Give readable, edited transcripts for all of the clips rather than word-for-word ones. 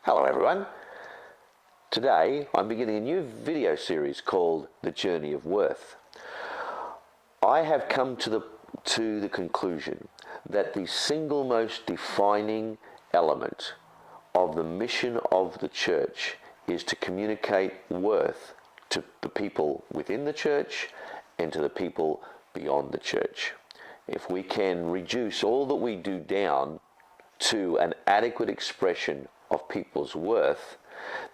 Hello everyone. Today I'm beginning a new video series called The Journey of Worth. I have come to the conclusion that the single most defining element of the mission of the church is to communicate worth to the people within the church and to the people beyond the church. If we can reduce all that we do down to an adequate expression of people's worth,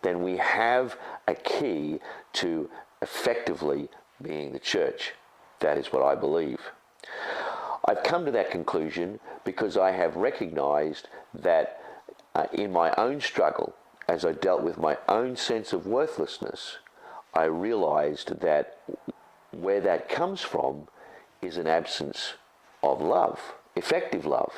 then we have a key to effectively being the church. That is what I believe. I've come to that conclusion because I have recognized that in my own struggle, as I dealt with my own sense of worthlessness, I realized that where that comes from is an absence of love, effective love.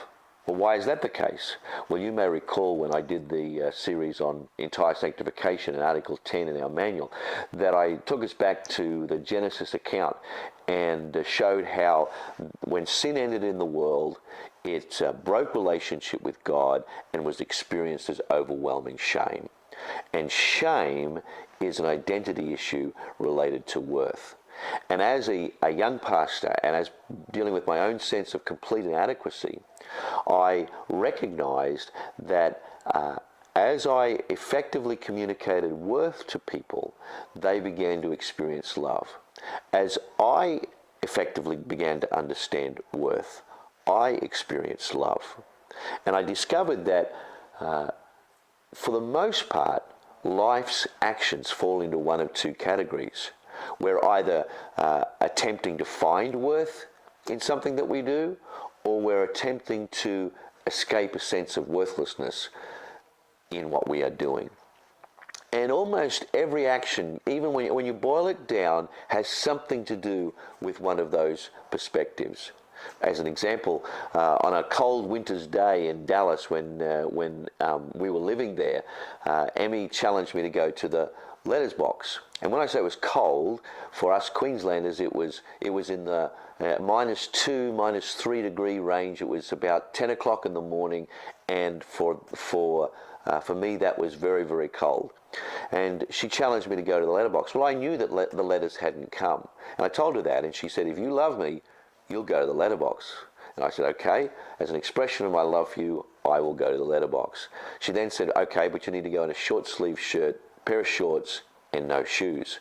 Well, why is that the case? Well, you may recall when I did the series on entire sanctification in Article 10 in our manual, that I took us back to the Genesis account and showed how when sin entered in the world, it broke relationship with God and was experienced as overwhelming shame. And shame is an identity issue related to worth. And as a young pastor, and as dealing with my own sense of complete inadequacy, I recognized that as I effectively communicated worth to people, they began to experience love. As I effectively began to understand worth, I experienced love. And I discovered that for the most part, life's actions fall into one of two categories. We're either attempting to find worth in something that we do, or we're attempting to escape a sense of worthlessness in what we are doing. And almost every action, even when you boil it down, has something to do with one of those perspectives. As an example, on a cold winter's day in Dallas when we were living there, Emmy challenged me to go to the letters box. And when I say it was cold, for us Queenslanders, it was in the -2, -3 degree range. It was about 10 o'clock in the morning, and for me that was very, very cold. And she challenged me to go to the letterbox. Well, I knew that the letters hadn't come, and I told her that, and she said, "If you love me, you'll go to the letterbox." And I said, "Okay, as an expression of my love for you, I will go to the letterbox." She then said, "Okay, but you need to go in a short sleeve shirt, pair of shorts, and no shoes."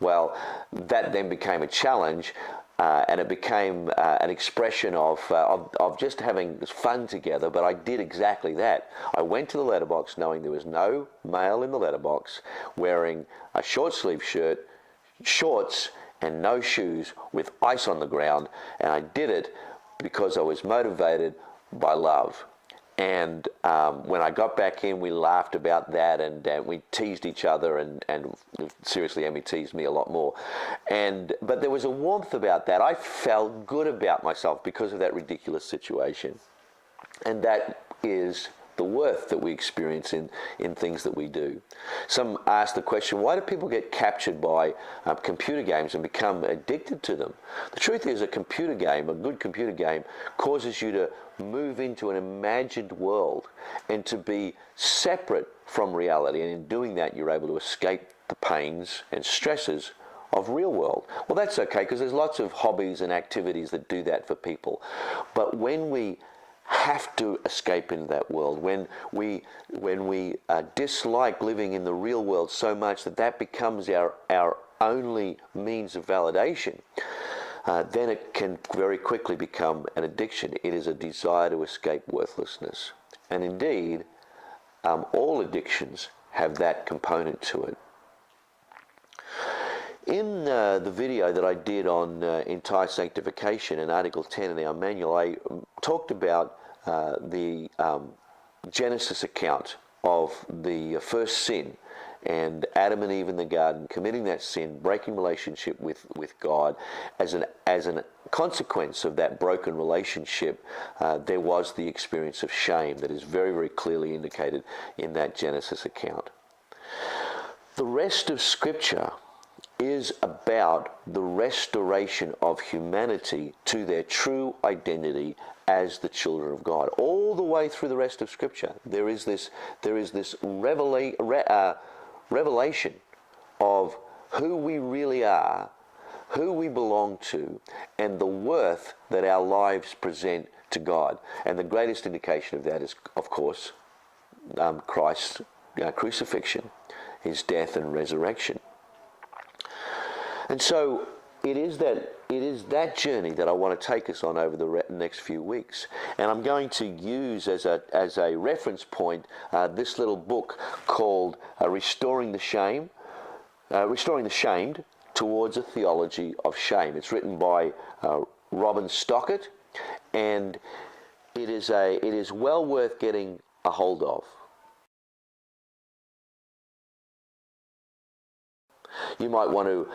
Well, that then became a challenge, and it became an expression of just having fun together. But I did exactly that. I went to the letterbox knowing there was no male in the letterbox, wearing a short sleeve shirt, shorts, and no shoes with ice on the ground. And I did it because I was motivated by love. And when I got back in, we laughed about that, and we teased each other, and seriously, Emmy teased me a lot more. But there was a warmth about that. I felt good about myself because of that ridiculous situation. And that is the worth that we experience in things that we do. Some ask the question, why do people get captured by computer games and become addicted to them? The truth is, a computer game, a good computer game, causes you to move into an imagined world and to be separate from reality. And in doing that, you're able to escape the pains and stresses of real world. Well, that's okay, because there's lots of hobbies and activities that do that for people. But when we have to escape into that world, when we dislike living in the real world so much that becomes our only means of validation, then it can very quickly become an addiction. It is a desire to escape worthlessness. And indeed, all addictions have that component to it. In the video that I did on entire sanctification in Article 10 in our manual, I talked about the Genesis account of the first sin, and Adam and Eve in the garden committing that sin, breaking relationship with God. As a consequence of that broken relationship, there was the experience of shame that is very, very clearly indicated in that Genesis account. The rest of Scripture is about the restoration of humanity to their true identity as the children of God. All the way through the rest of Scripture, there is this revelation of who we really are, who we belong to, and the worth that our lives present to God. And the greatest indication of that is, of course, Christ's crucifixion, his death and resurrection. And so it is that journey that I want to take us on over the next few weeks. And I'm going to use as a reference point this little book called Restoring the Shamed Towards a Theology of Shame. It's written by Robin Stockett, and it is well worth getting a hold of. You might want to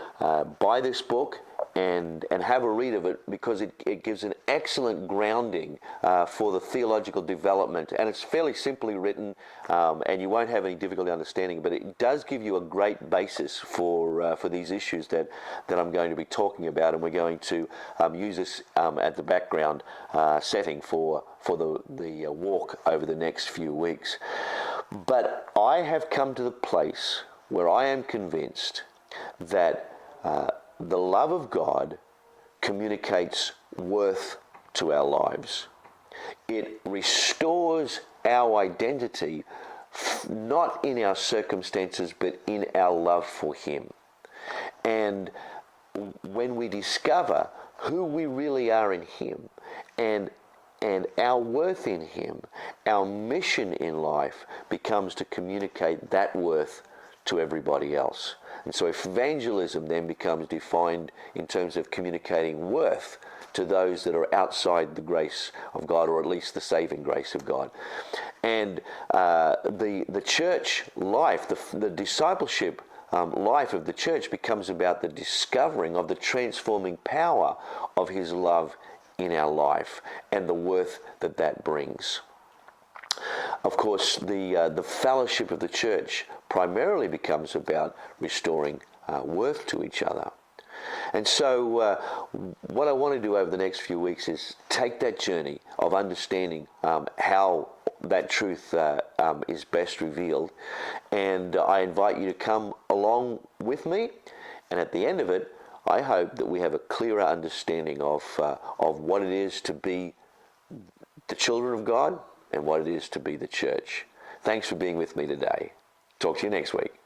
buy this book and have a read of it, because it gives an excellent grounding for the theological development, and it's fairly simply written, and you won't have any difficulty understanding, but it does give you a great basis for these issues that I'm going to be talking about, and we're going to use this at the background setting for the walk over the next few weeks. But I have come to the place where I am convinced that the love of God communicates worth to our lives. It restores our identity, not in our circumstances, but in our love for Him. And when we discover who we really are in Him, and our worth in Him, our mission in life becomes to communicate that worth to everybody else. And so evangelism then becomes defined in terms of communicating worth to those that are outside the grace of God, or at least the saving grace of God. And the church life, the discipleship life of the church becomes about the discovering of the transforming power of His love in our life and the worth that that brings. Of course, the fellowship of the church primarily becomes about restoring worth to each other. And so what I want to do over the next few weeks is take that journey of understanding how that truth is best revealed. And I invite you to come along with me. And at the end of it, I hope that we have a clearer understanding of what it is to be the children of God and what it is to be the church. Thanks for being with me today. Talk to you next week.